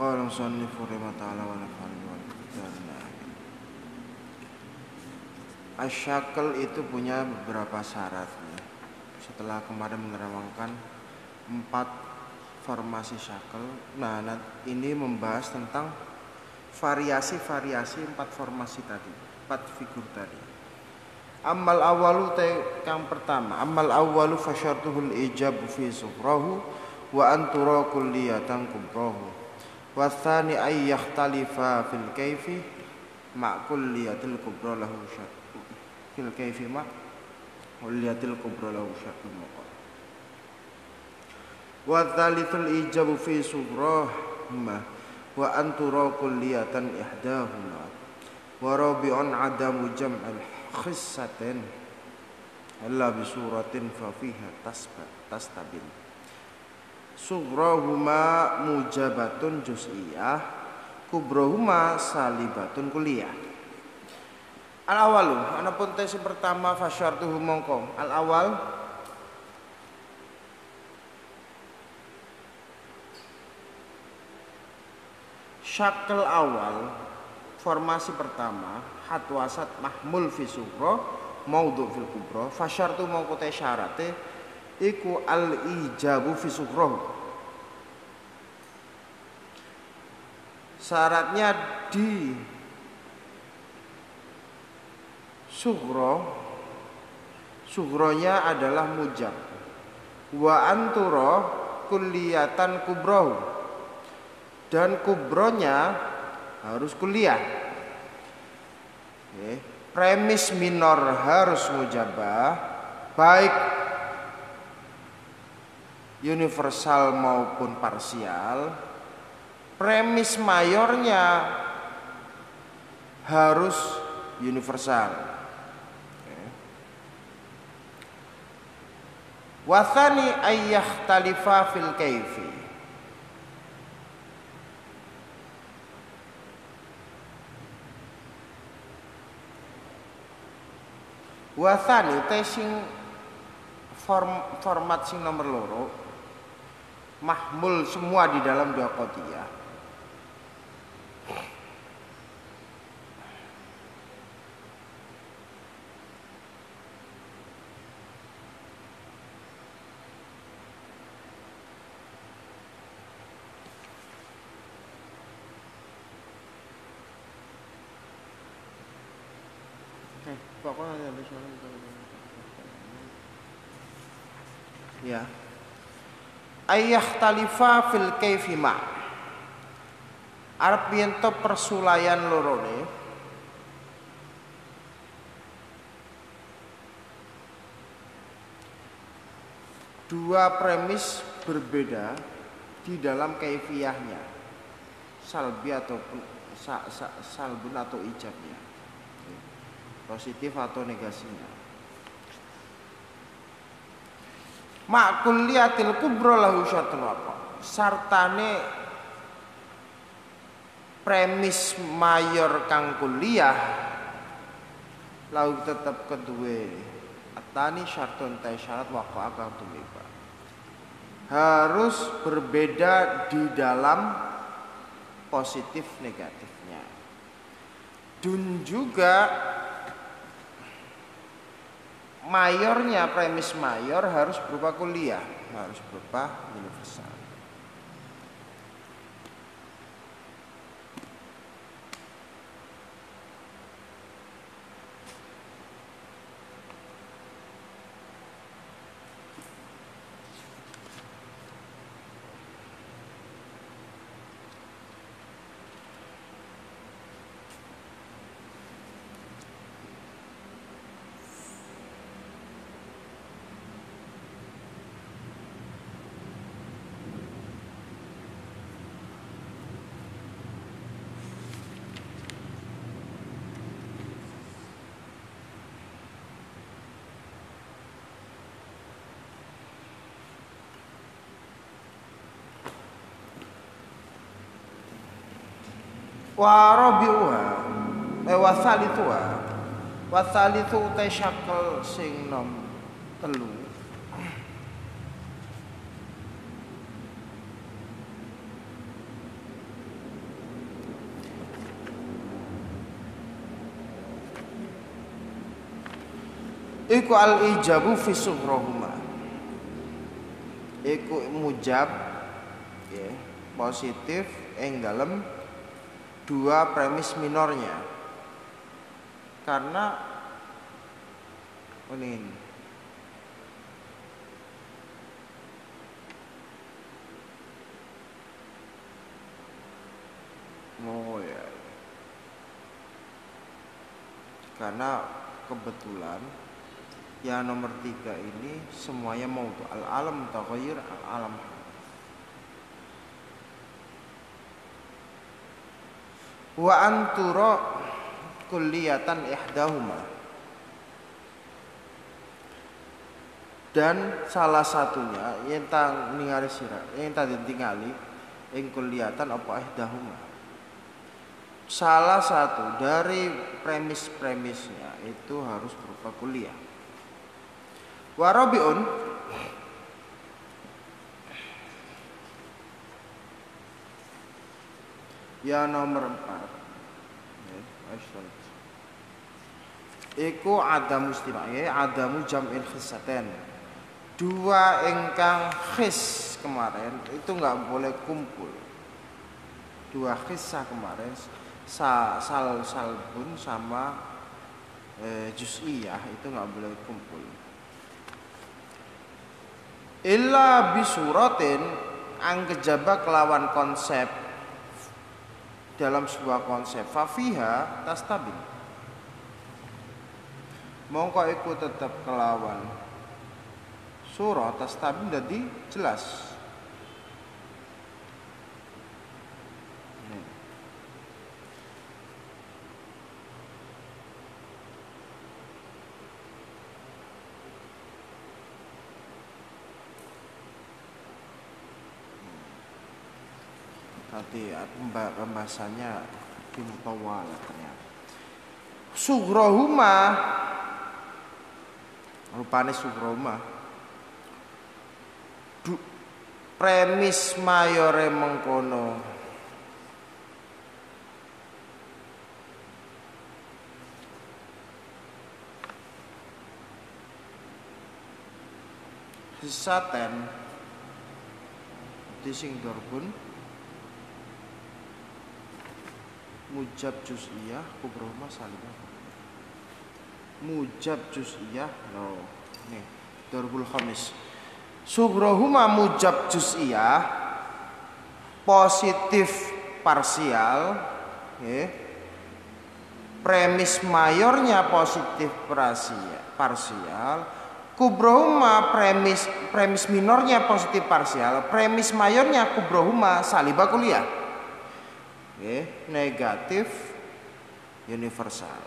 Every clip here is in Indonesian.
Qala musannifu rahimahullah ta'ala wa nafa'ani wal fitarna. Asyakal itu punya beberapa syarat ya. Setelah kemarin menerangkan 4 formasi syakal, nah ini membahas tentang variasi-variasi 4 formasi tadi, 4 figur tadi. Amal awalu yang pertama, amal awalu fasyartuhul ijabu fi sughrahu wa antura kulliyatan kubrahu. Wa tsani ay yakhtalifa fil kaifi ma kulliyatil kubra lahu syart. Fil kaifi ma kulliyatil kubra lahu syartul muqam. Wa tsalithul ijabu fi sughrahu wa antura kulliyatan ihdahuma. Wa rabi'un adamu jam'al khissatin alla bi suratin fa fiha tastabil. Sughrahuma mujabatun juz'iyah, kubrahuma salibatun kulliyah. Al awalu anapun tes pertama fasyartuhu mongko al awal syakal awal formasi pertama hatwasat mahmul fi sughra maudhu fil kubra fasyartu mongko te syarate iku al ijabu fi sughra. Syaratnya di sughronya adalah mujab. Wa antura kulliyatan kubrahu, dan kubronya harus kuliah. Premis minor harus mujabah, baik universal maupun parsial. Premis mayornya harus universal. Wathani ayyakhtalifa fil kaifi. Wathani tesing format sing nomor loro mahmul semua di dalam dua qadiyah. Pokoknya ya ayyakhtalifa fil kaifi ma arep yen to persulayan lorone dua premis berbeda di dalam kaifiyahnya, salbi ataupun salbun atau ijabnya, positif atau negasinya. Ma kulliyatil kubra lahu syartun apa? Sartane premis mayor kang kuliah lahu tetep kedue atani syartun ta syarat waqa kang tumiba. Harus berbeda di dalam positif negatifnya. Dan juga mayornya, premis mayor harus berupa kuliah, harus berupa universal. Wa rabi'uha wasalithu utai syakal sing nom telu Iku al ijabu fi sughrahuma. Iku mujab ya, positif ing dalem dua premis minornya. Karena ini oh ya. Karena kebetulan yang nomor 3 ini semuanya mau al-alam taghayyur al-alam. Wa antura kulliyatan ihdahuma. Dan salah satunya yang tang ningali sira, yang tadi tingali ing kulliyatan apa ihdahuma. Salah satu dari premis-premisnya itu harus berupa kuliah. Warabiun ya nomor 4 iku adamu istima'i adamu jam'il khisaten. Dua ingkang khis kemarin itu nggak boleh kumpul. Dua khisah kemarin salbun sama juz'iyah itu nggak boleh kumpul. Illa bisuratin angkejaba kelawan konsep dalam sebuah konsep fafiha tastabil. Mongko iku tetap kelawan surah tastabil jadi jelas. Nanti pembahasannya dimutawal ternyata. Sughrohuma rupane sughrohuma premis mayore mengkono hisaten dising dorbun mujab juz'iyah kubrohuma salibah. Mujab juz'iyah no nih darbul khamis. Sughrohuma mujab juz'iyah positif parsial ya. Premis mayornya positif parsial. Kubrohuma premis minornya positif parsial. Premis mayornya kubrohuma salibah kuliah. Negatif universal.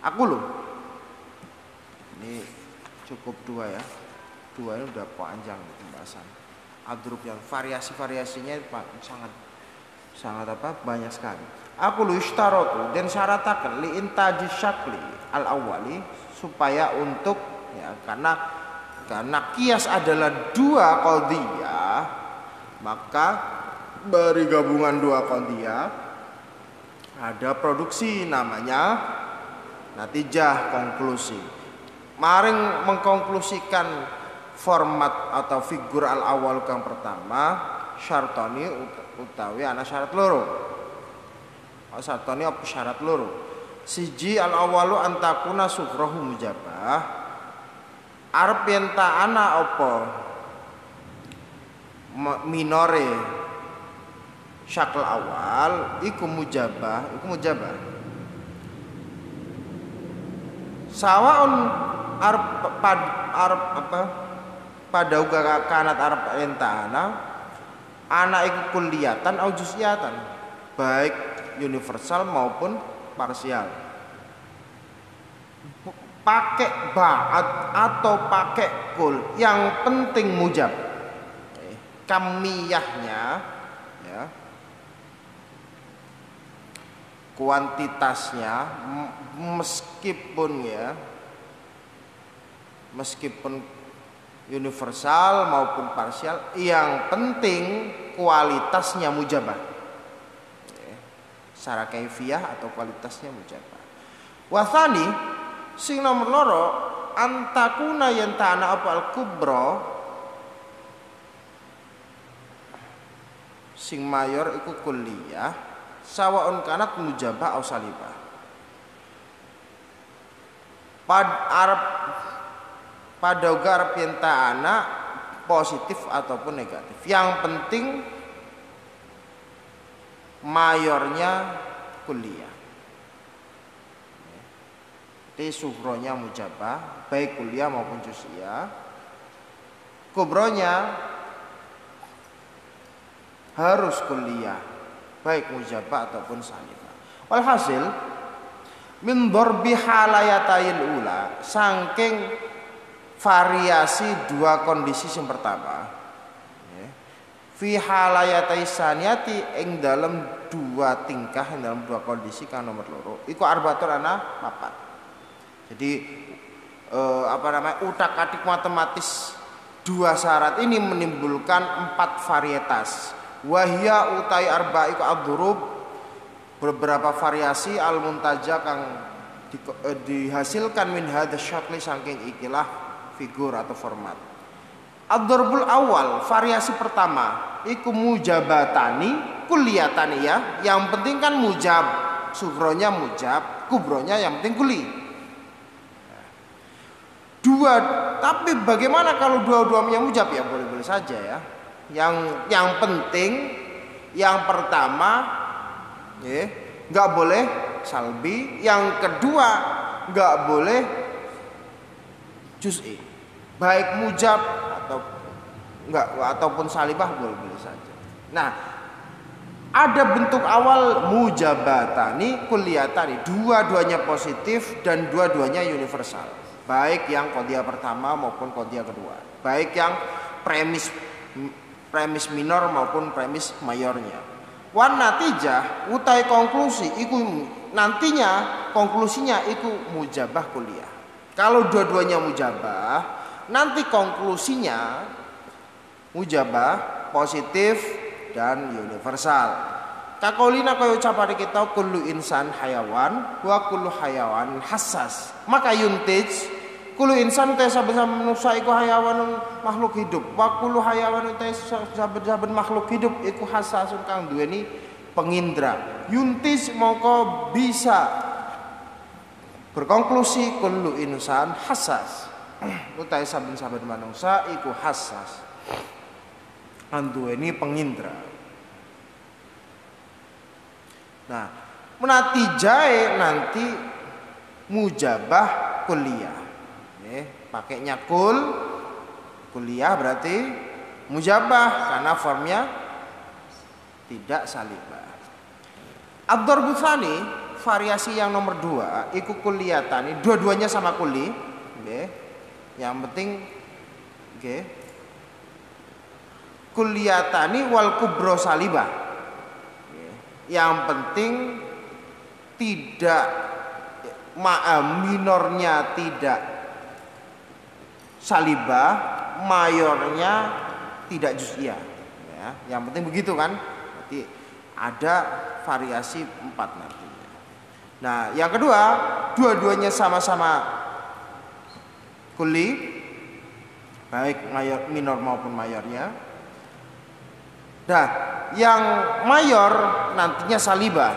Aku loh. Ini cukup 2 ya. 2 ini udah panjang pembahasan. Adrub yang variasi-variasinya sangat banyak sekali. Aku lu ishtarotu dan syaratakan li intaji syakli al awali supaya untuk ya karena kias adalah 2 qadhiyah maka dari gabungan 2 qadhiyah ada produksi namanya natijah konklusi. Maring mengkonklusikan format atau figur al awal kang pertama syartoni utawi ana syarat loro. Syartoni apa syarat loro? Siji al awalu antakuna sughrahu mujabah. Arep yen ta ana apa minore syakl awal iku mujabah. Sawaun arep apa pada uga kanat arep entana ana iku kulliyatan au juz'iyatan baik universal maupun parsial. Pakai ba'at atau pakai kul yang penting mujab. Kamiyahnya ya kuantitasnya meskipun universal maupun parsial yang penting kualitasnya mujabah secara kaifiyah atau kualitasnya mujabah. Wasani Sing nomor loro antakuna yen ta'ana apa al kubra sing mayor iku kulliyah sawaun kanat mujabah au salibah. Pada arep yen ta'ana positif ataupun negatif. Yang penting mayornya kuliah. Jadi sufronya mujabah, baik kuliah maupun juz'iyah. Kubronya harus kuliah, baik mujabah ataupun salibah. Walhasil min darbi halayatayil ula, saking variasi dua kondisi yang pertama. Fi halayatai saniyati ing dalam dua tingkah, ing dalam dua kondisi kang nomor loro. Iku arbatur ana papat. Jadi utak-atik matematis dua syarat ini menimbulkan empat varietas. Wahya utai arba iku ad-durub, beberapa variasi al-muntaja kang dihasilkan min hadza syakli saking ikilah figur atau format. Ad-darbul awal, variasi pertama iku mujabatani kulliyatani ya. Yang penting kan mujab, sugronya mujab, kubronya yang penting kuli. Dua, tapi bagaimana kalau dua-duanya mujab? Ya boleh-boleh saja ya. Yang penting yang pertama nggak boleh salbi, yang kedua nggak boleh juz'i, baik mujab atau enggak ataupun salibah boleh-boleh saja. Nah, ada bentuk awal mujabatani kulliyatani, dua-duanya positif dan dua-duanya universal, baik yang qadhiyah pertama maupun qadhiyah kedua, baik yang premis minor maupun premis mayornya. Wan natijah utai konklusi iku nantinya konklusinya iku mujabah kuliah. Kalau dua-duanya mujabah, nanti konklusinya mujabah positif dan universal. Kakolina kaya ucapan kita kullu insan hayawan wa kullu hayawan hassas. Maka yuntij kullu insan utai saben-saben manusia iku hayawan makhluk hidup. Wa kullu hayawan utai saben-saben makhluk hidup iku hassasun kang duweni pengindra. Yuntij mongko bisa berkonklusi kullu insan hassas. Utai saben-saben manusia iku hassas. Kang duweni pengindra. Nah, menatijae nanti mujabah kuliah. Pakainya kuliah berarti mujabah karena formnya tidak salibah. Ad-darbu tsani, variasi yang nomor dua, iku kulliyatani, dua-duanya sama kuli. Yang penting kulliyatani wal kubro salibah. Yang penting tidak minornya tidak salibah, mayornya tidak juz'iyah. Ya, yang penting begitu kan? Berarti ada variasi 4 nantinya. Nah, yang kedua, dua-duanya sama-sama kuli, baik mayor, minor maupun mayornya. Nah, yang mayor nantinya salibah.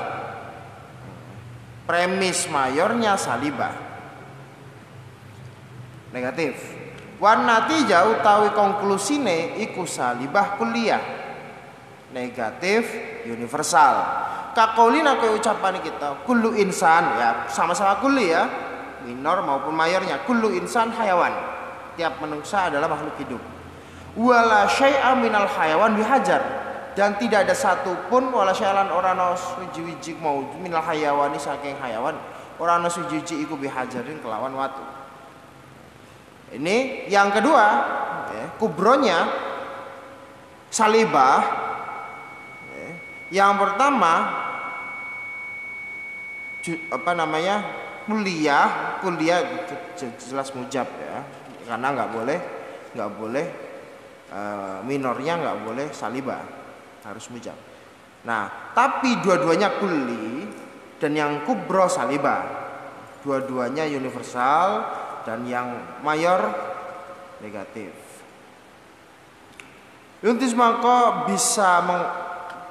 Premis mayornya salibah. Negatif. Wan natijah utawi konklusine iku salibah kuliah. Negatif universal. Kakolina kaya ucapan kita kullu insan ya sama-sama kuli ya, minor maupun mayornya. Kullu insan hayawan. Tiap manusia adalah makhluk hidup. Wala syai'a minal hayawan bihajar, dan tidak ada satupun wala syai'an orana suji-wiji mau minal hayawani saking hayawan orana suji-wiji iku bihajarin kelawan watu. Ini yang kedua, kubronya salibah. Yang pertama kuliah jelas mujab ya, karena nggak boleh minornya nggak boleh salibah, harus mujab. Nah, tapi dua-duanya kuli dan yang kubro salibah. Dua-duanya universal dan yang mayor negatif. Yuntis maka bisa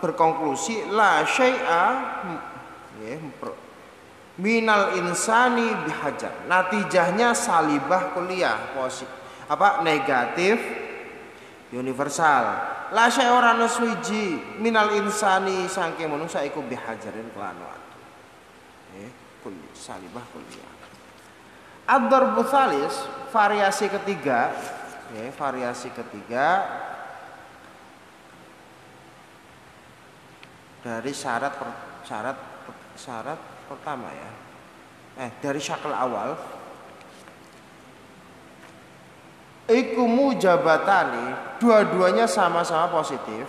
berkonklusi la syai'a minal insani bihajar. Natijahnya salibah kuliah negatif universal. La syai'a ora ana suwiji minal insani saking manungsa iku bihajarin kelan watu. Salibah kuliah. Ad-darbu tsalis, variasi ketiga, dari syarat pertama ya. Dari syakal awal. Iku mujabatani, dua-duanya sama-sama positif.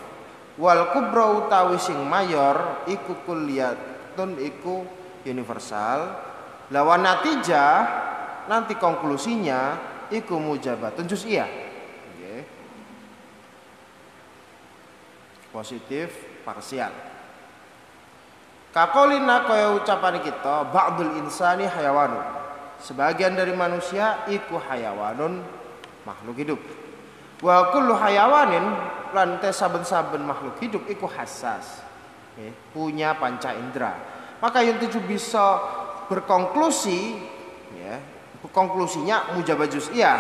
Wal kubra utawi sing mayor iku kulliyatun iku universal. Lawan natijah nanti konklusinya iku mujabatun juz'iyah. Positif parsial. Kakolina kaya ucapan kita ba'dul insani hayawanun. Sebagian dari manusia iku hayawanun makhluk hidup. Wa kullu hayawanin lan saben-saben makhluk hidup iku hassas. Punya panca indera. Maka yang tujuh bisa berkonklusi konklusinya mujabah juz'iyah,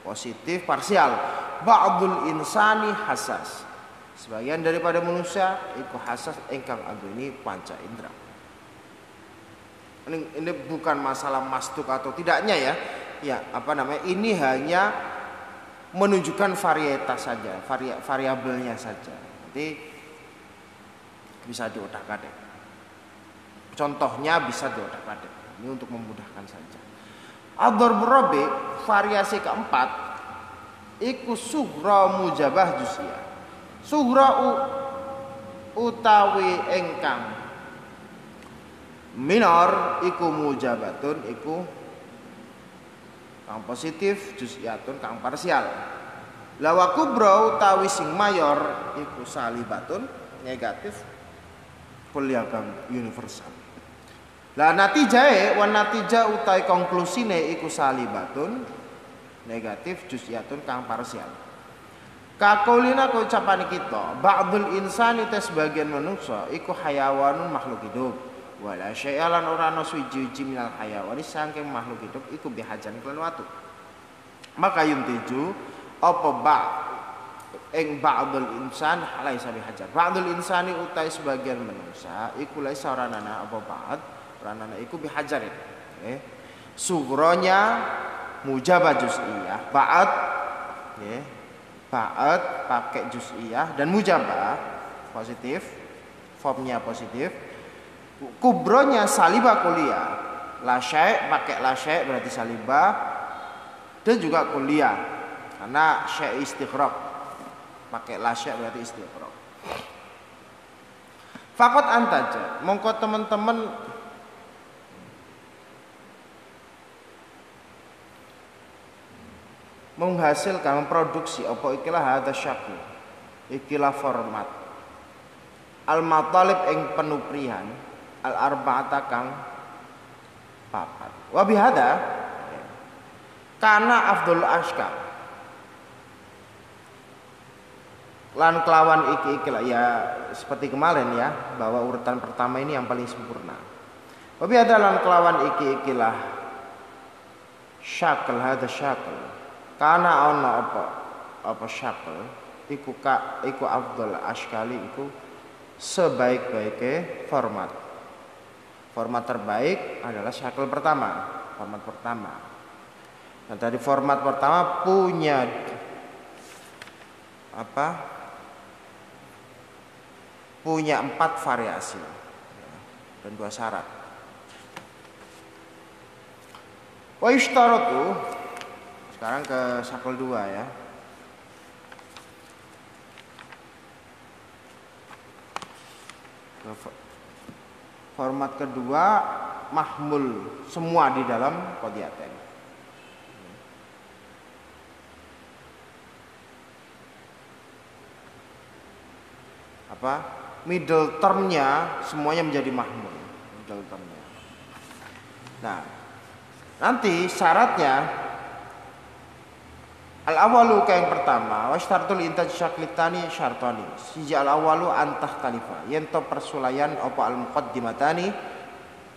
positif parsial. Ba'dul insani hassas. Sebagian daripada manusia iku hassas ingkang anggone panca indera. Ini bukan masalah mastuk atau tidaknya ya. Ini hanya menunjukkan varietas saja, variabelnya saja. Nanti bisa diotak-atik. Contohnya bisa diotak-atik. Ini untuk memudahkan saja. Ad-darbu rabi, variasi keempat, iku sughra mujabah juz'iyah. Sughra utawi engkang minor iku mujabatun iku kang positif, juz'iyatun kang parsial. Lawa kubra utawi sing mayor iku salibatun negatif, kuliah kang universal. Lah natijah utawi konklusine iku salibatun negatif, juz'iyatun kang parsial. Kakulina ko ucapan kita ba'dul insani te sebagian manusia iku hayawanun makhluk hidup. Wala syai'alan ora ana suci minal hayawani saking makhluk hidup iku bihajan kelan watu. Maka yuntiju apa ba'dul insan laisa bihajar. Ba'dul insani utai sebagian manusia iku laisa oranana apa ba'd oranana iku bihajarin. Sughronya mujabah juz'iyah, ba'd ba'd pakai juz'iyah dan mujabah positif, formnya positif. Kubronya salibah kuliah, la syai' pakai la syai' berarti salibah dan juga kuliah karena syai' istighraq pakai la syai' berarti istighraq. Fakot antaja mongko teman-teman menghasilkan memproduksi apa ikilah hadza syakl ikilah format al matalib ing penuprihan al arba'ata kang papat. Wa bihada kana afdhul ashkal. Lan kelawan iki ya seperti kemarin ya bahwa urutan pertama ini yang paling sempurna. Wa bihada lan kelawan ikilah syakl hadza syakl. Kana ana apa syakl iku afdhul ashkali iku sebaik-baiknya format. Format terbaik adalah syakl pertama, format pertama. Nah, tadi format pertama punya punya 4 variasi dan 2 syarat. Wa ishtaratu, sekarang ke syakl 2 ya. Format kedua mahmul semua di dalam qadhiyatain. Middle termnya semuanya menjadi mahmul. Middle termnya. Nah, nanti syaratnya al awalu yang pertama wastartul intaj syaklitani syartani siji al awalu antah kalifa yen to persulayan apa al muqaddimatani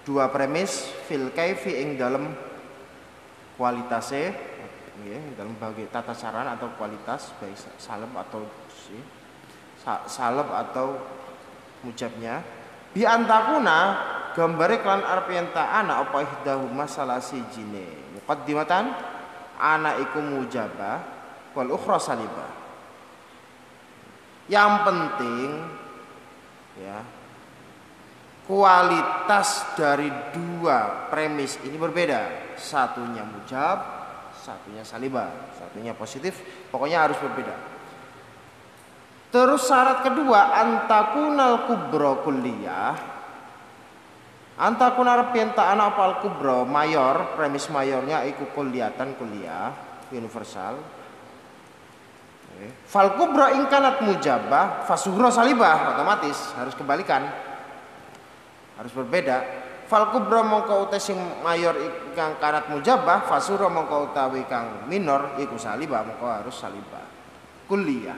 dua premis fil kaifi ing dalam kualitasnya nggih dalam bagi tata cara atau kualitas baik salep atau mujabnya bi antakuna gambare klan arep yen ta ana apa ihdahuma salah sijine muqaddimatan ana iku mujabah wal ukhra salibah. Yang penting ya kualitas dari dua premis ini berbeda. Satunya mujab, satunya salibah, satunya positif, pokoknya harus berbeda. Terus syarat kedua antakunal kubro kulliyah. Antakunar pienta anak apal kubro mayor, premis mayornya iku kulliyatan kuliah universal. Fal kubro ingkanat mujabah, fasuhro salibah, otomatis harus kebalikan. Harus berbeda. Fal kubro mongko utawi sing mayor kang kanat mujabah, fasuhro mongko utawi kang minor iku salibah, mongko harus salibah. Kuliah.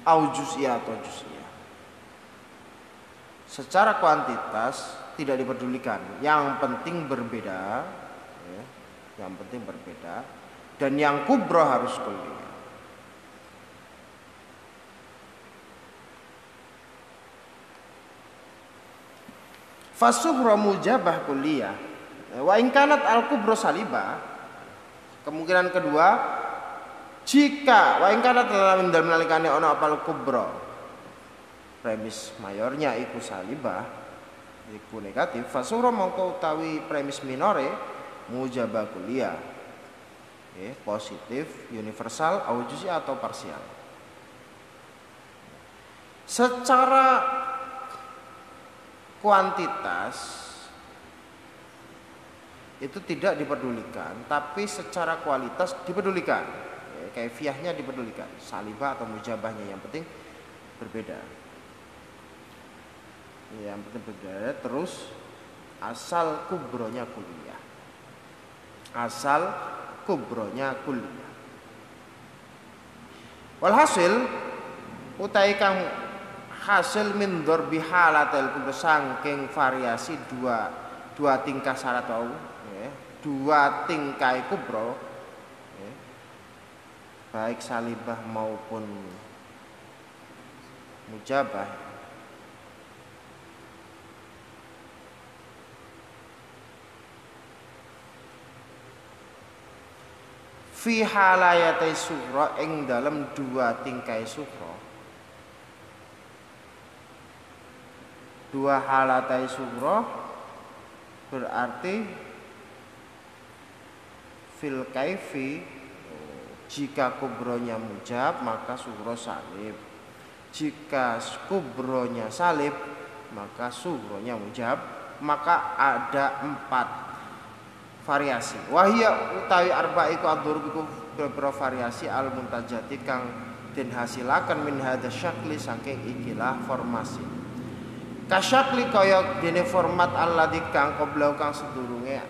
Au juz'iyah atau juz'iyah. Secara kuantitas tidak dipedulikan, yang penting berbeda ya, yang penting berbeda dan yang kubro harus kuliah. Fasuhra mujabah kuliah wa in kanat al kubro salibah. Kemungkinan kedua jika wa in kanat dalam nalikane ana apal kubro premis mayornya iku salibah iku negatif fasuhra mongko utawi premis minore mujabah kuliah positif universal au juz'i atau parsial. Secara kuantitas itu tidak dipedulikan, tapi secara kualitas dipedulikan. Kaifiahnya dipedulikan, salibah atau mujabahnya yang penting berbeda. Yang penting berbeda. Terus asal kubronya kuliah. Asal kubronya kuliah. Walhasil utai kang hasil min dzarbi halatil kubro saking variasi dua tingkah syarat wau dua tingkai kubro baik salibah maupun mujabah fi halayatai sughra ing dalam dua tingkai sughra. Dua halatai sughra berarti fil kaifi jika kubronya mujab maka sughra salib. Jika kubronya salib maka sughronya mujab. Maka ada 4 variasi. Wahia utawi arba iku adhurub iku beberapa variasi al muntajati kang den hasilaken min hadza syakli saking ikilah formasi. Kasyakli kaya dene format alladzi kang qablau kang sedurunge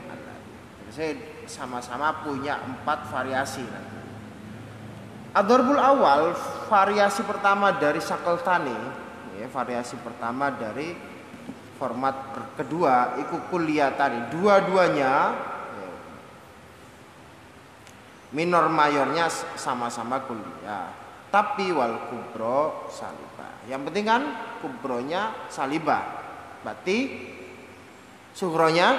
saya sama-sama punya 4 variasi. Ad-darbul awal variasi pertama dari Shakltani ya, variasi pertama dari format kedua iku kulliyatani. Dua-duanya ya, minor mayornya sama-sama kuliah. Tapi wal kubro salibah. Yang penting kan kubronya salibah. Berarti sughronya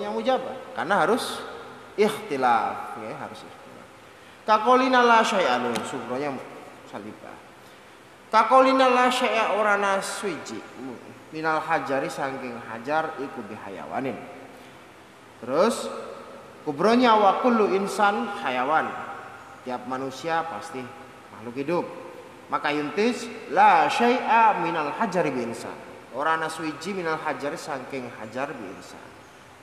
mujabah. Karena harus ikhtilaf, ya, harus ikhtilaf. Kakolina la syai'an sughronya salibah. Kakolina la syai'a orana suiji minal hajari saking hajar iku bihayawanin. Terus kubronya wa kullu insan hayawan. Tiap manusia pasti makhluk hidup. Maka yuntis la syai'a minal hajari bi insan. Ora ana suwiji minal hajari saking hajar bi insan.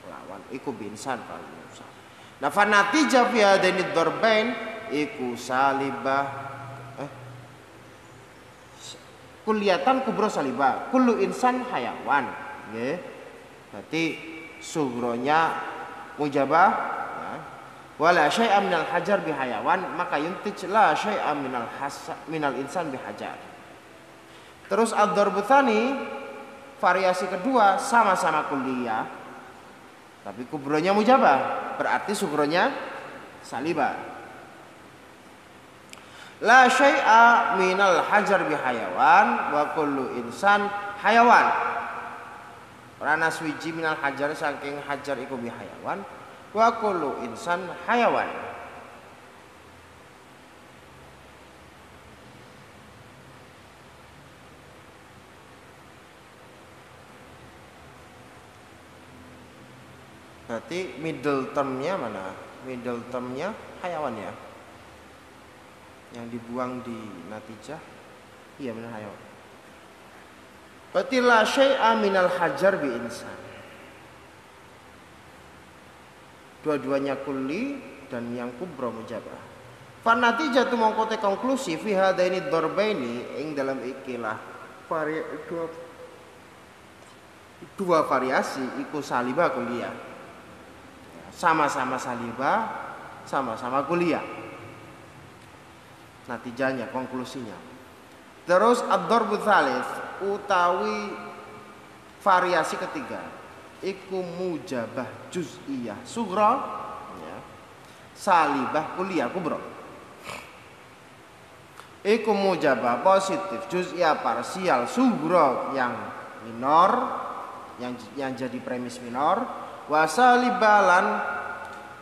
Lawan iku bi insan manusia. Nah fanatija fi hadaini dzarbain iku salibah kulliyatan kubro salibah kullu insan hayawan nggih. Berarti sugronya mujabah ya. Wala syai'a minal hajar bihayawan maka yuntij la syai'a minal insan bihajar. Terus ad-dzarbu tsani variasi kedua sama-sama kulliyah tapi kubronya mujabah berarti sugronya salibah. La syai'a minal hajar bihayawan wa kullu insan hayawan. Rana swiji minal hajar saking hajar iku bihayawan wa kullu insan hayawan. Berarti middle termnya mana? Middle termnya hayawan ya. Yang dibuang di natijah iya benar hayawan. Berarti la syai'a minal hajar bi insan. Dua-duanya kulli dan yang kubra mujabah. Fan natijah tu mongko te konklusi fi hadaini dzarbaini ing dalam ikilah dua variasi iku salibah kuliah. Sama-sama salibah, sama-sama kuliah. Natijanya, konklusinya. Terus ad-dzarbu tsalits utawi variasi ketiga iku mujabah juz'iyah sughra ya. Salibah kuliah kubra. Iku mujabah positif juz'iyah parsial sughra yang minor yang jadi premis minor wa salibalan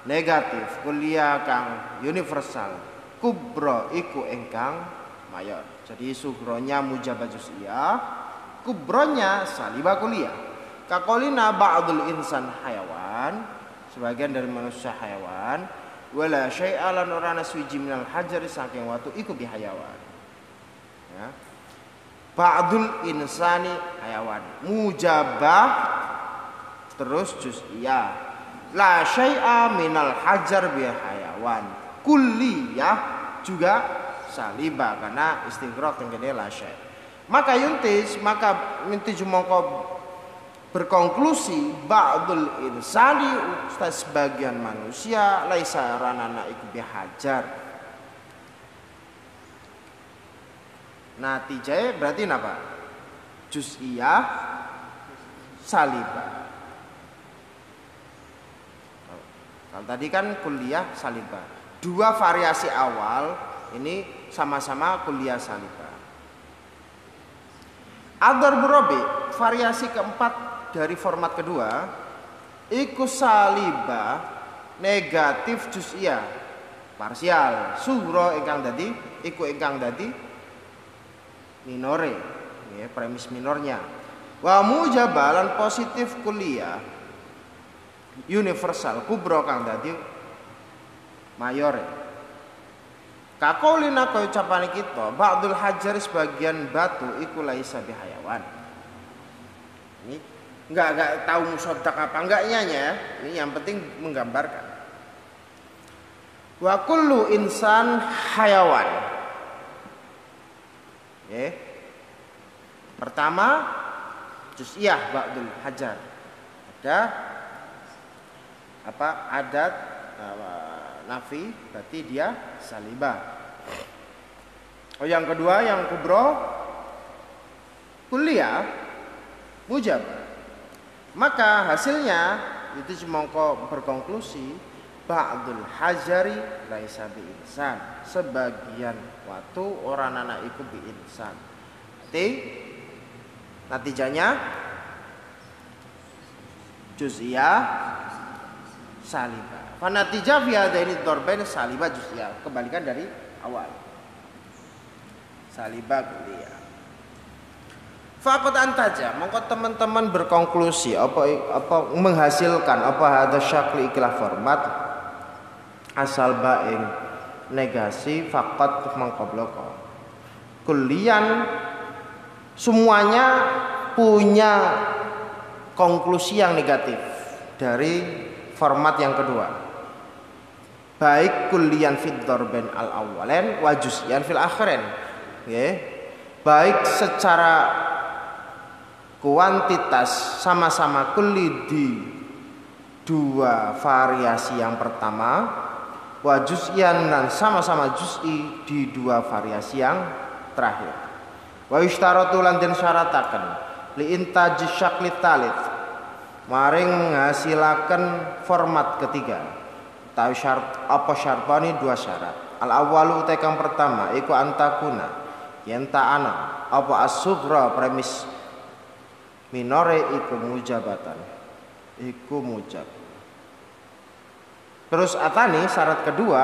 negatif kuliah kang universal kubro iku engkang mayor. Jadi sugronya mujabah juz'iyah, kubronya salibah kuliah. Kakolina ba'dul insan hayawan, sebagian dari manusia hayawan, wala syai'a lan ora naswiji minal hajari saking watu iku bihayawan. Ya. Ba'dul insani hayawan, mujabah terus juz'iyah. La syai'a minal hajar bihayawan. Kulliyah juga salibah karena istighraq yang gede la syai'. Maka yuntis mongko berkonklusi ba'dul insani sebagian manusia laisa ranana iku bihajar. Natijahnya berarti apa? Juz'iyah salibah. Kalau tadi kan kuliah salibah. Dua variasi awal ini sama-sama kuliah salibah. Ad-dzarbu rabi, variasi keempat dari format kedua, iku salibah negatif juz'iyah parsial sughra ingkang dadi iku ingkang dadi minore ya, premis minornya. Wa mujabalan positif kuliah universal kubra kang dadi mayor. Kakolina kaya ucapane kita, ba'dul hajar sebagian batu iku laisa bihayawan. Ini enggak tahu musaddak apa enggaknya ya. Ini yang penting menggambarkan. Wa kullu insan hayawan. Ya. Pertama juz'iyah ba'dul hajar. Ada apa? Adat nafi berarti dia salibah. Oh yang kedua yang kubro kuliah mujabah. Maka hasilnya itu cuma kok berkonklusi ba'dul hajari laisa bi insan. Sebagian watu orang anak iku bi insan. Berarti natijanya juz'iyah salibah. Fanatijah fi hadaini dzarbain salibah juz'iyah. Kebalikan dari awal. Salibah kuliah. Faqat antaja, mongko teman-teman berkonklusi apa menghasilkan apa hadza syakli ikilah format asal baing negasi faqat mengqablaka. Kulian semuanya punya konklusi yang negatif dari format yang kedua. baik kulliyan fid darbain al awwalain wa juz'iyan fil akhirain. Nggih. Baik secara kuantitas sama-sama kulli di dua variasi yang pertama, wa juz'iyan dan sama-sama juz'i di dua variasi yang terakhir. Wa yushtaratu lan den syarataken li intaji syakli talits maring menghasilkan format ketiga. Tahu syarat apa syartani dua syarat. Al awwalu utai kang pertama iku antakuna yen ta'ana apa as-sughra premis minore iku mujabatan. Iku mujab. Terus atani syarat kedua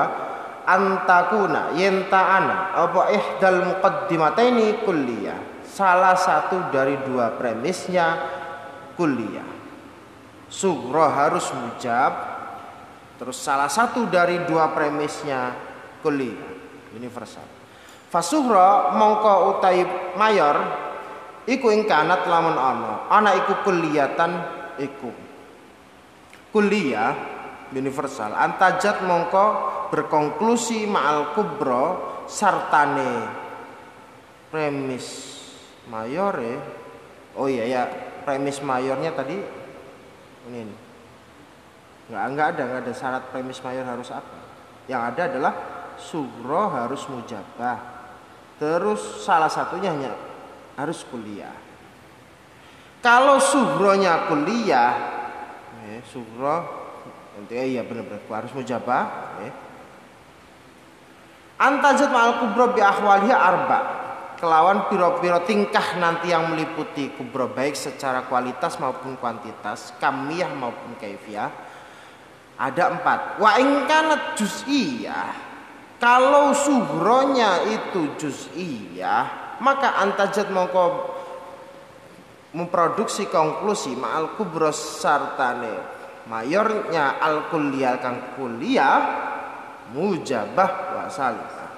antakuna yen ta'ana apa ihdal muqaddimataini kulliyah. Salah satu dari dua premisnya kulliyah. Sughra harus mujab. Terus salah satu dari dua premisnya kulliyah, universal. Fasughra mongko utai mayor iku ing kanat lamun ana iku kulliyatan iku kulliyah universal antajat mongko berkonklusi ma'al kubra sartane premis mayore. Oh iya ya, premis mayornya tadi ini Enggak ada syarat premis mayor harus apa. Yang ada adalah sughra harus mujabah. Terus salah satunya hanya harus kulliyah. Kalau sughronya kulliyah, sughra iya benar harus mujabah. Antajat ma'al kubra bi ahwaliha arba. Kelawan piro-piro tingkah nanti yang meliputi kubra baik secara kualitas maupun kuantitas, kamiyah maupun kaifiyah. Ada 4. Wa in kanat juz'iyah. Kalau sughronya itu juz'iyah, maka antajat mongko memproduksi konklusi ma'al kubra sartane mayornya al kulliyah kang kulliyah mujabah wa salihah.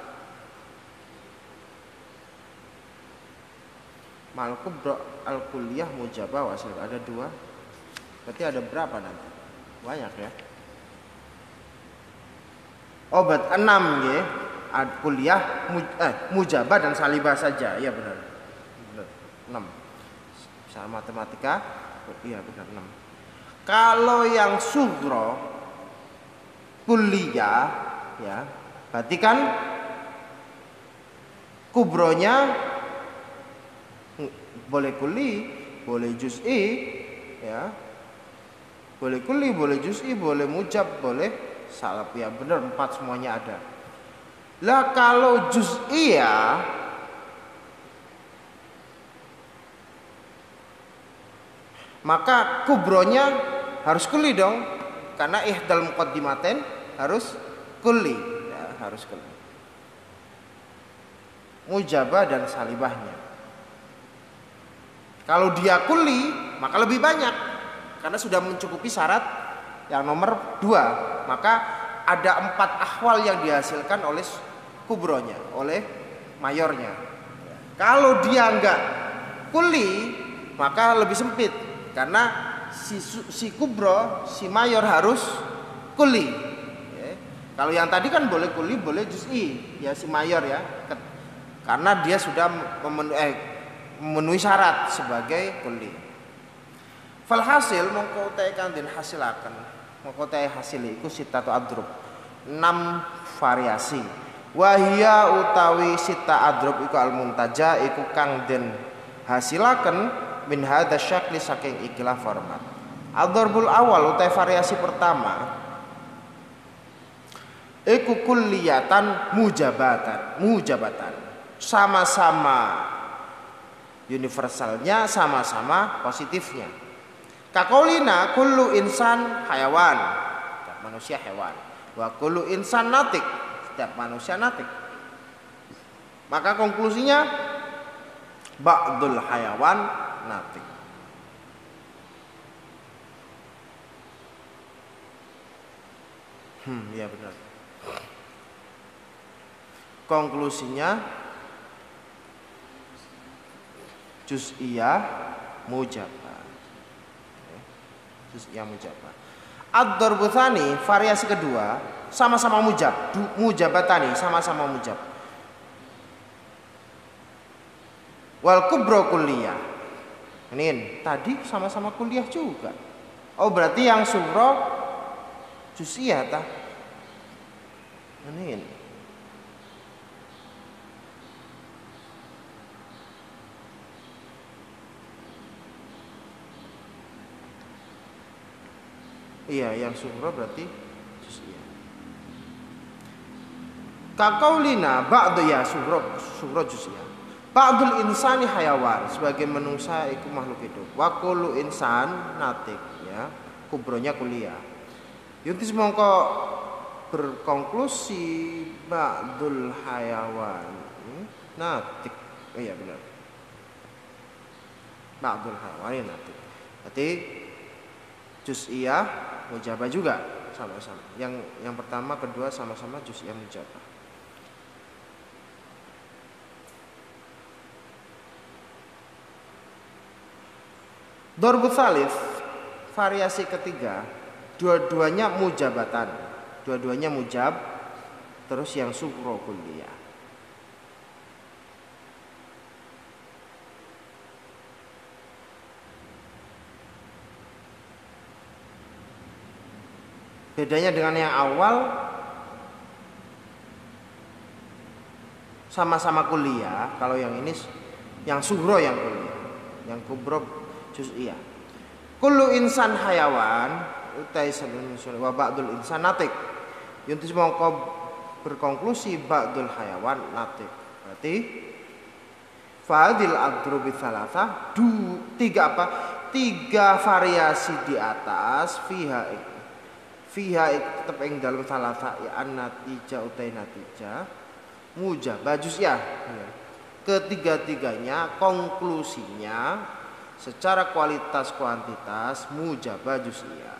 Ma'al kubra al kulliyah mujabah wa salihah. Ada 2. Berarti ada berapa nanti? Banyak ya. Obat 6 ya. Kuliah mujabah dan salibah saja. Iya benar. 6. Misalnya matematika, iya benar 6. Kalau yang sughra kuliah ya, berarti kan kubronya boleh kuli, boleh juz'i ya. Boleh kuli, boleh juz'i, boleh mujab, boleh salab ya benar 4 semuanya ada. Lah kalau juz'iyah maka kubronya harus kuli dong karena ihdal muqaddimatain harus kuli ya, harus kuli. Mujabah dan salibahnya. Kalau dia kuli maka lebih banyak karena sudah mencukupi syarat yang nomor 2, maka ada 4 ahwal yang dihasilkan oleh kubronya, oleh mayornya. Kalau dia enggak kuli, maka lebih sempit karena si kubro, si mayor harus kuli. Kalau yang tadi kan boleh kuli, boleh juz'i, ya si mayor ya, karena dia sudah memenuhi syarat sebagai kuli. Falhasil mongko utai kang den hasilaken mongko utai hasil iku sitatu adrub 6 variasi. Wahia utawi sita adrub iku al muntaja iku kang den hasilaken min hadza syakli saking ikilah format. Adrubul awal utai variasi pertama iku kulliyatan mujabatan sama-sama universalnya sama-sama positifnya. Kakolina kullu insan hayawan, setiap manusia hewan. Wa kullu insan natik, setiap manusia natik. Maka konklusinya ba'dul hayawan natik. Iya benar. Konklusinya juz'iyah mujabah. Juz'iyah mujabah. Ad-darbu tsani, variasi kedua, sama-sama mujab, mujabatani, sama-sama mujab. Wal kubra kulliyah. Ini tadi sama-sama kuliah juga. Oh, berarti yang sughra juz'iyah tah? Ini. Iya, yang sughra berarti juz'iyah. Kaqaulina ba'du ya sughra juz'iyah. Ba'dul insani hayawan, sebagai manusia iku makhluk hidup. Wa kullu insan natik, ya. Kubronya kuliah. Yuntis mongko berkonklusi ba'dul hayawan. Natik. Oh iya benar. Ba'dul hayawan natik. Berarti juz'iyah mujabah juga sama-sama. Yang pertama, kedua sama-sama juz'iyah mujabah. Darbu tsalits, variasi ketiga, dua-duanya mujabatan. Dua-duanya mujab, terus yang sughra kulliyah. Bedanya dengan yang awal, sama-sama kuliah. Kalau yang ini yang sughra yang kuliah, yang kubra juz'iyah. Kullu insan hayawan utai sabun wa ba'dul insan natik. Yuntis mongko berkonklusi ba'dul hayawan natik. Berarti fadil adrubi tsalatsa, tiga apa? Tiga variasi di atas fiha tetap ing dalam tsalatsa ya an-natija utai natija mujabah juz'iyah. Ketiga-tiganya konklusinya secara kualitas kuantitas mujabah juz'iyah.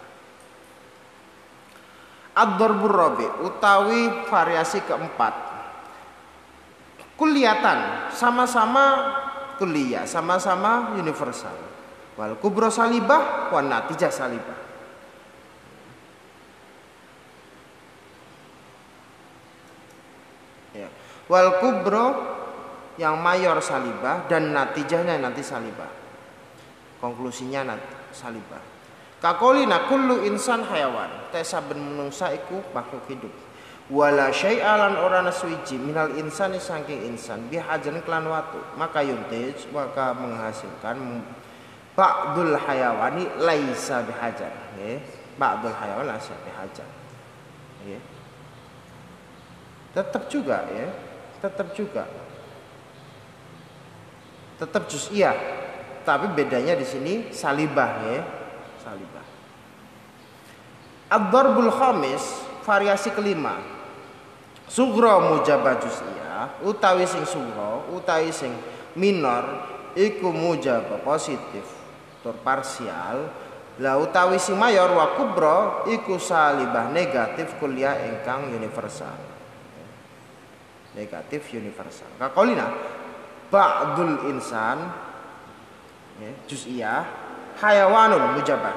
Ad-darbur rabi utawi variasi keempat, kulliyatan, sama-sama kulliyah, sama-sama universal. Wal kubra salibah wan natijah salibah. Ya. Wal kubra yang mayor salibah dan natijahnya nanti salibah. Konklusinya nanti salibah. Kakolina kullu insan hayawan, saben manungsa iku makhluk hidup. Wala syai'alan ora naswiji minal insani saking insan bihajan kelan watu, maka yuntaj maka menghasilkan ba'dul hayawani laisa bihajan, nggih. Ba'dul hayawan laisa bihajan. Nggih. Tetap juga ya, tetap juz'iyah. Tapi bedanya di sini salibah ya, salibah. Ad-darbul khamis, variasi kelima. Sughra mujabah juz'iyah, utawi sing sughra, utawi sing minor iku mujabah positif tur parsial. La utawi sing mayor wa kubra iku salibah negatif kuliah ingkang universal. Negatif universal. Kakolina ba'dul insan juz'iyah hayawanun mujabah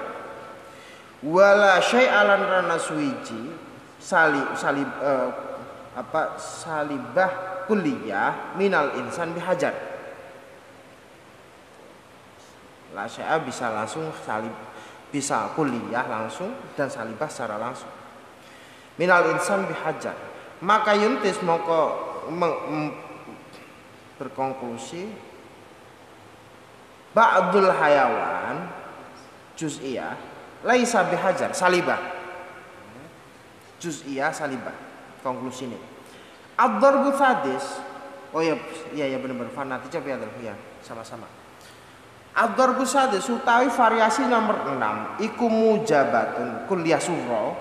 wala syai'alan rana suwiji salibah kulliyah minal insan bihajar. La syai'a bisa langsung salib, bisa kulliyah langsung dan salibah secara langsung. Minal insan bihajar, maka yuntis moko berkonklusi ba'dul hayawan juz'iyah laisa bihajar salibah. Juz'iyah salibah. Konklusi ini. Ad-darbu tsadis. Oh ya benar-benar fanatik ya sama-sama. Ad-darbu tsadis utawi variasi nomor 6 iku mujabatun kulliyah sughra.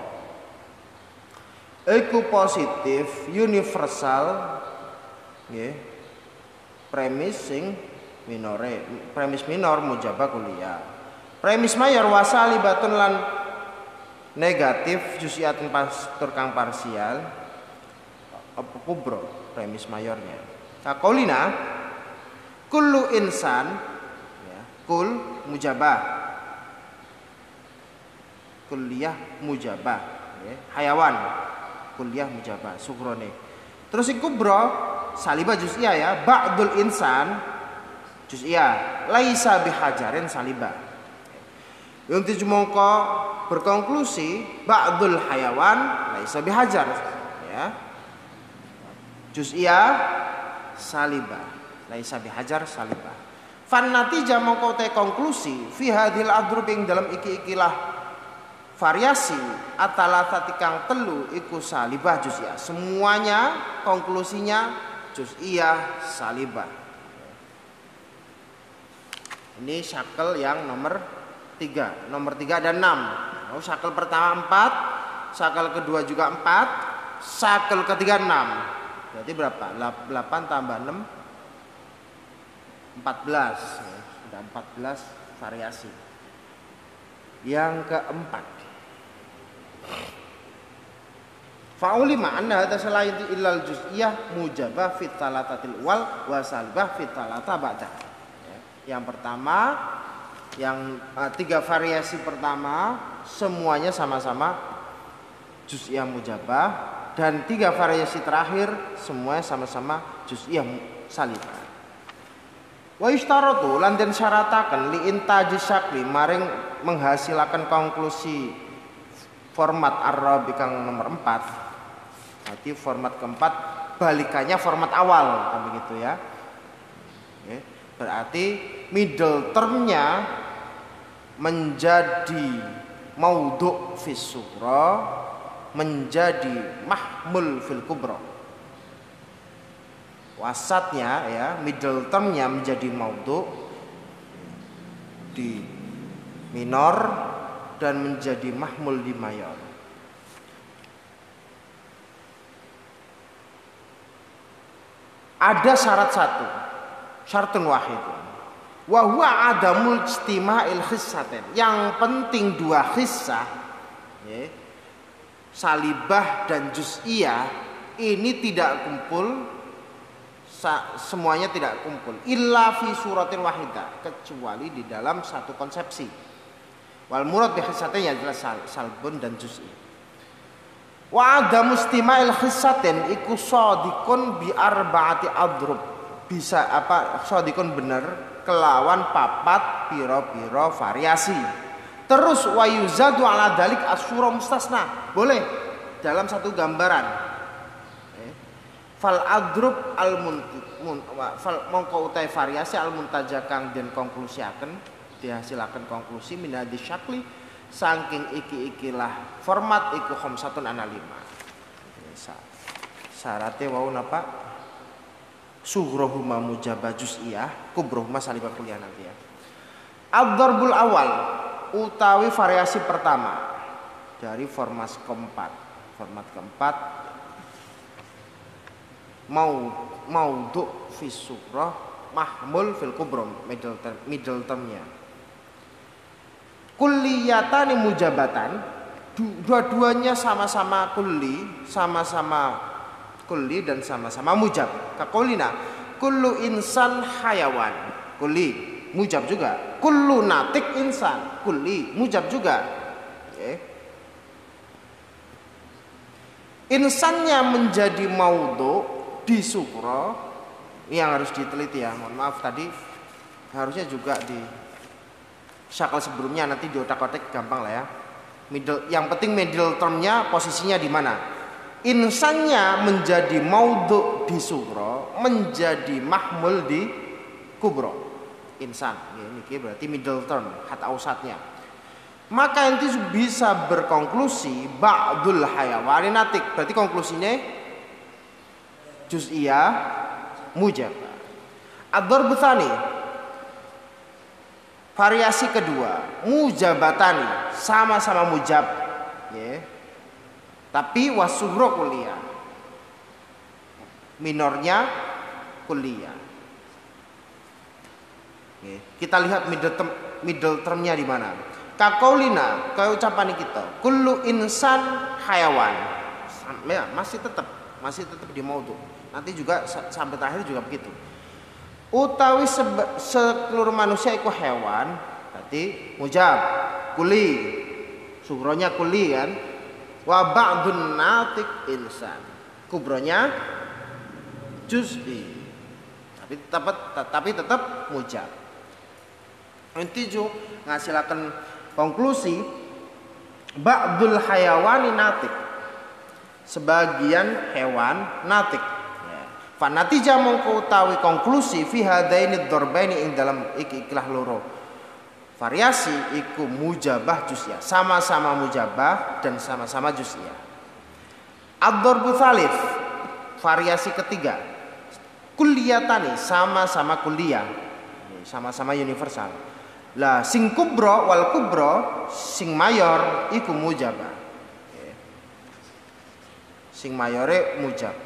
Iku positif universal nggih. Premis sing minore, premis minor mujabah kuliah. Premis mayor wasalibatun lan negatif juz'iyatun pastur kang parsial apa kubro premis mayornya. Kakolina kullu insan ya, kul mujabah kulliyah mujabah, ya. Hayawan kulliyah mujabah sugrone. Terus yang kubro salibah juz'iyah ya, ba'dul insan juz'iyah laisa bihajarin salibah. Yang dijumongko berkonklusi ba'dul hayawan laisa bihajar, ya. Juz'iyah salibah laisa bihajar salibah. Fan natijah mongko te konklusi fi hadhil adrub ing dalam iki-ikilah variasi atalatati kang telu iku salibah juz'iyah. Semuanya konklusinya juz'iyah salibah. Ini syakel yang nomor 3. Nomor 3 ada 6. Syakel pertama 4, syakel kedua juga 4, syakel ketiga 6. Berarti berapa? 8 tambah 6 14. Sudah 14 variasi. Yang keempat, fa'ulima anna hadza selain illal juz'iyah mujabah fit talatatil wal wa salbah fit talata ba'da. Yang pertama, yang 3 variasi pertama semuanya sama-sama juz'iyah mujabah, dan 3 variasi terakhir semuanya sama-sama juz'iyah salibah. Wa ishtaratu lan den syarataken li intaji syakli maring menghasilkan konklusi format Arabi kang nomor 4. Berarti format keempat balikannya format awal kan begitu ya. Oke. Berarti middle termnya menjadi maudhu fis sughra, menjadi mahmul fil kubra. Wasatnya ya, middle termnya menjadi maudhu di minor dan menjadi mahmul di mayor. Ada syarat satu, syartun wahid. Wa huwa adamul istima'il khissatain. Yang penting 2 khissah, ya, salibah dan juz'iyah ini tidak kumpul, semuanya tidak kumpul illa fi suratin wahidah, kecuali di dalam satu konsepsi. Wal murad bi khissatain ya jelas salbun dan juz'i. Wa adamu istima'il khissatain iku shadikun bi arba'ati adrub. Bisa apa shadikun bener kelawan papat piro-piro variasi. Terus wa yuzadu ala dalik asyura mustasna. Boleh dalam satu gambaran. Fal adrub al fal mongko utai variasi al muntajakang den konklusiaken, dihasilkan konklusi minadi syakli saking iki-ikilah format iku khamsatun ana 5. Syaratnya wau napa? Sughrohuma mujabah juz'iyah, kubrohuma salibah kuliah nanti ya. Ad-darbul awal utawi variasi pertama dari format keempat. Format keempat maudhu fi sughra mahmul fil kubra, middle termnya. Kulliyatani mujabatan, dua-duanya sama-sama kulli, sama-sama kulli dan sama-sama mujab. Kakolina kullu insan hayawan, kulli mujab juga. Kullu natik insan, kulli mujab juga. Insannya menjadi maudhu di sughra yang harus diteliti ya. Mohon maaf tadi harusnya juga di syakal sebelumnya, nanti di otak-otak gampang lah ya. Yang penting middle termnya posisinya di mana. Insannya menjadi maudhu di sughra, menjadi mahmul di kubra. Insan, ini berarti middle term, hat ausatnya. Maka nanti bisa berkonklusi ba'dul hayawani natik. Berarti konklusinya juz'iyah mujabah. Ad-darbu tsani, variasi kedua, mujabatani, sama-sama mujab, ya. Tapi wasughra kulliyah, minornya kulliyah. Ya. Kita lihat middle termnya di mana. Kaqaulina, kayak ucapan kita, kullu insan hayawan. Ya, masih tetap di maudhu. Nanti juga sampai terakhir juga begitu. Utawi seluruh manusia iku hewan, berarti mujab, kuli, Sughronya kulli kan. Wa ba'dun natik insan. Kubronya juz'i. Tapi tetap mujab. Inti ju ngasilaken konklusi ba'dul hayawani natik. Sebagian hewan natik. Fa natijah mongko utawi konklusi fi hadaini dzarbaini ing dalam ikilah loro. Variasi iku mujabah juz'iyah, sama-sama mujabah dan sama-sama juz'iyah. Ad-dzarbu tsalits, variasi ketiga. Kulliyatani, sama-sama kulliyah. Sama-sama universal. Lah sing kubro wal kubro, sing mayor iku mujabah. Sing mayore mujabah.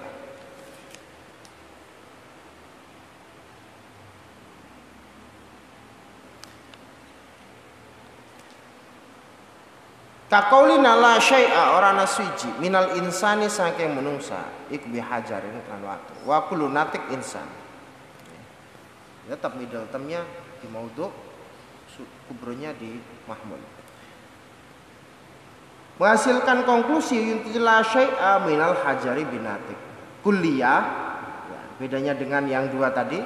Kaqaulina la syai'a ora ana suci minal insani saking menungsa iku bihajarin kan watu wa kullu natik insan. Tetap middle termnya di maudhu, kubronya di mahmul. Menghasilkan konklusi inti la syai'a minal hajari binatik. Kulliyah ya, bedanya dengan yang dua tadi.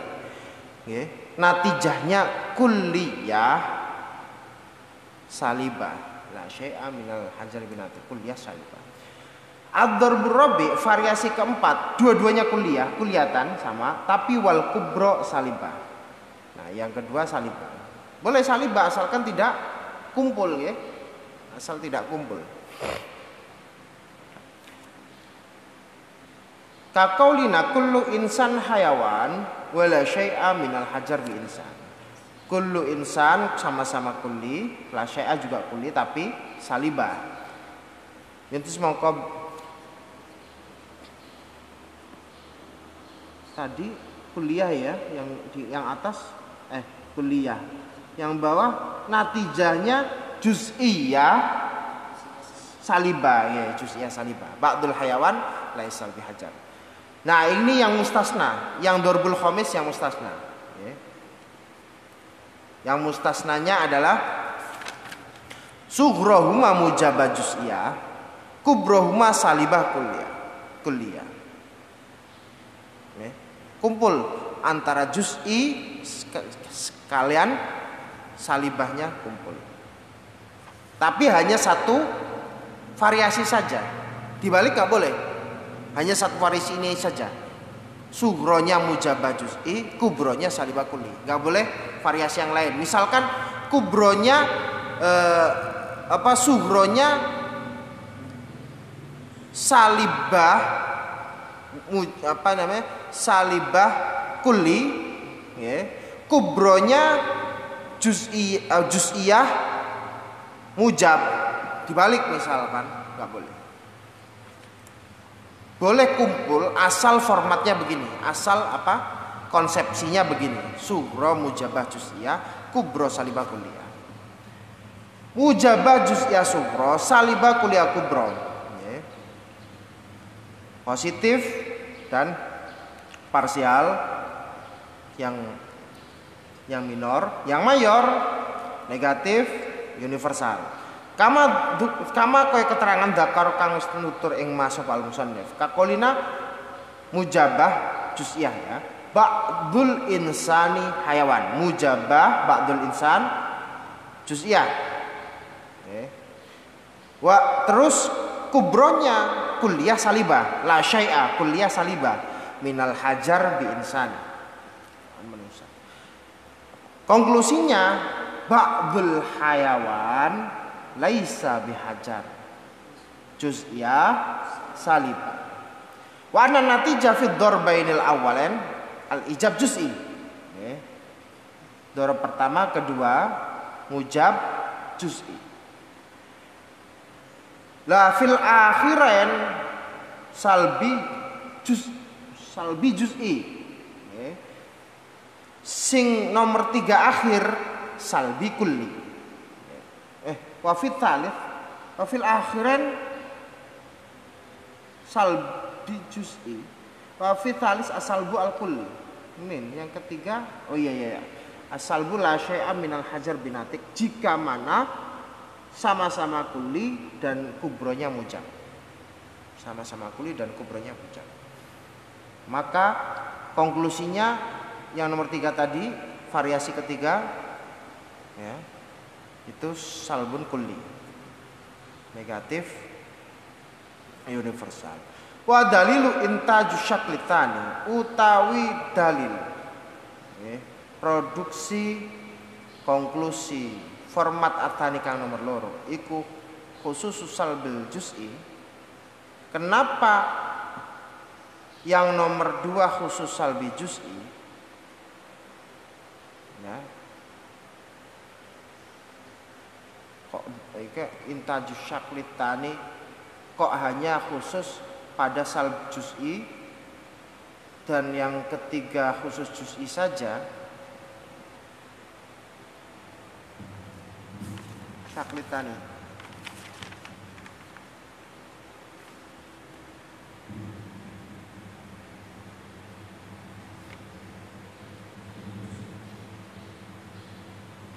Nggih, natijahnya kulliyah salibah. La syai'a minal hajar binati kulliyah salibah. Ad-dzarbur rabi, variasi keempat, dua-duanya kulliyatan sama, tapi wal kubro salibah. Nah, yang kedua salibah. Boleh salibah asalkan tidak kumpul ya. Asal tidak kumpul. Kaqaulina kullu insan hayawan wala syai'a minal hajar bi insan. Kullu insan sama-sama kulli, la syai'a juga kulli tapi salibah. Yentus mongko tadi kuliah ya, yang atas kuliah. Yang bawah natijahnya juz'iyah salibah ya, juz'iyah salibah. Ba'dul hayawan laisal bihajar. Nah, ini yang mustasna, yang dzarbul khamis yang mustasna ya. Yang mustasnanya adalah sughrohuma mujabah juz'iyah, kubrohuma salibah kulliyah. Kumpul antara juz'i sekalian salibahnya kumpul. Tapi hanya satu variasi saja. Dibalik nggak boleh. Hanya satu variasi ini saja. Sughronya mujabah juz'i, kubronya salibah kulli. Gak boleh variasi yang lain. Misalkan kubronya sughronya salibah salibah kulli ya. Kubronya juz'iyah mujab. Dibalik misalkan gak boleh. Boleh kumpul asal formatnya begini, asal konsepsinya begini. Sughro mujabah juz'iyah, kubro salibah kulliyah. Mujabah juz'iyah sughro, salibah kulliyah kubro. Positif dan parsial yang minor, yang mayor negatif universal. Kama koy keterangan dakar kang nutur ing masab al-musannif. Kakolina mujabah juz'iyah ya. Ba'dul insani hayawan. Mujabah ba'dul insan juz'iyah. Terus kubronya kulliyah salibah. La syai'a kulliyah salibah minal hajar bi insan. Konklusinya ba'dul hayawan laisa bihajar juz'iyah salibah. Wa anna natijah fi dzarbainil awwalain al ijab juz'i. Dzarb pertama, kedua mujab juz'i. La fil akhirain salbi juz'i. Sing nomor 3 akhir salbi kulli. Wafil thalith, wafil akhiran salbi juz'i, wafil thalith asalbu al kulli. Ini yang ketiga, asalbu la syai'a minal hajar binatik. Jika mana sama-sama kuli dan kubronya mujam. Sama-sama kuli dan kubronya mujam. Maka konklusinya yang nomor 3 tadi, variasi ketiga ya, itu salbun kulli, negatif universal. Wa dalilu intaju syaklitani, utawi dalil produksi konklusi format atani kang nomor loro iku khusus salbil juz'i. Kenapa yang nomor 2 khusus salbi juz'i ya, kok intaju syaklitani kok hanya khusus pada salb juz'i dan yang ketiga khusus juz'i saja? Syaklitani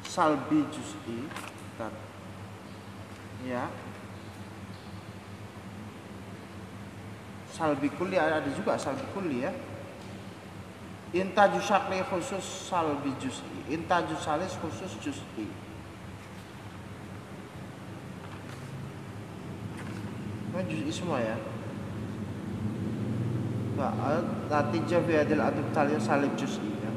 salbi juz'i ya, salbi kulli ada juga salbi kulli ya. Intaju syakli khusus salbi juz'i, intaju salis khusus juz'i. Juz'i semua ya. Natijah fi hadil adab taliya salib juz'i ya.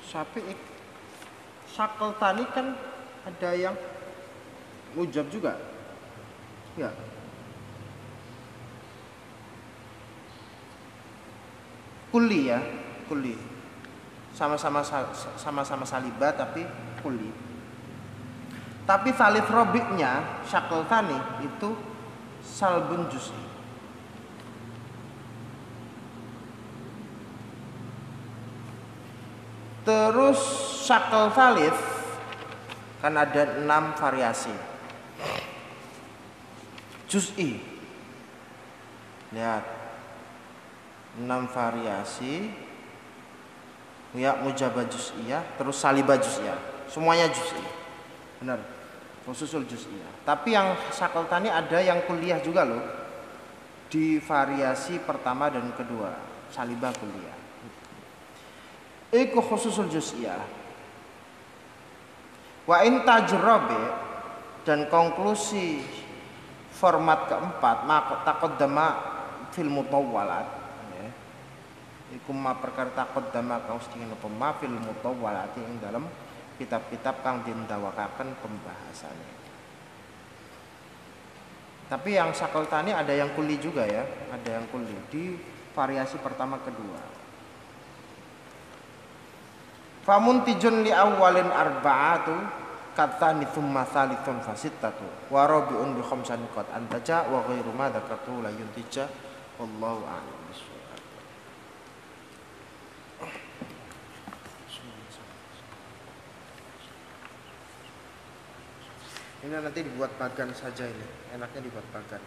Syafi'i Syakltani kan ada yang mujab juga ya. Kulli ya, kulli. Sama-sama salibah tapi kulli. Tapi salif robiknya Syakltani itu salbun juz'i. Terus syakl salif kan ada 6 variasi juz'i. Lihat 6 variasi ya, mujabah juz'iyah, terus salibah juz'iyah, semuanya juz'i. Benar, khususul juz'iyah. Tapi yang Syakltani ada yang kuliah juga loh, di variasi pertama dan kedua, salibah kuliah. Iku khususul juz'iyah. Wa in tajrabi, dan konklusi format keempat maka taqaddama fil mutawwalat ya. Iku ma perkara taqaddama kang sedingin apa ma fil mutawwalat ing dalam kitab-kitab kang dindawakaken pembahasannya. Tapi yang Syakltani ada yang kuli juga ya, ada yang kuli di variasi pertama kedua. Famuntijun li awwalin arba'atu katani thumma thalithun fasittatu wa rabi'un bi khamsan qad antaja wa ghairu ma dzakartu la yuntija wallahu a'lam bishawab. Ini nanti dibuat bagan saja, ini enaknya dibuat bagan.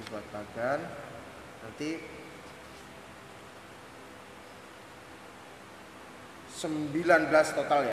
Dibuat bagan nanti 19 total ya.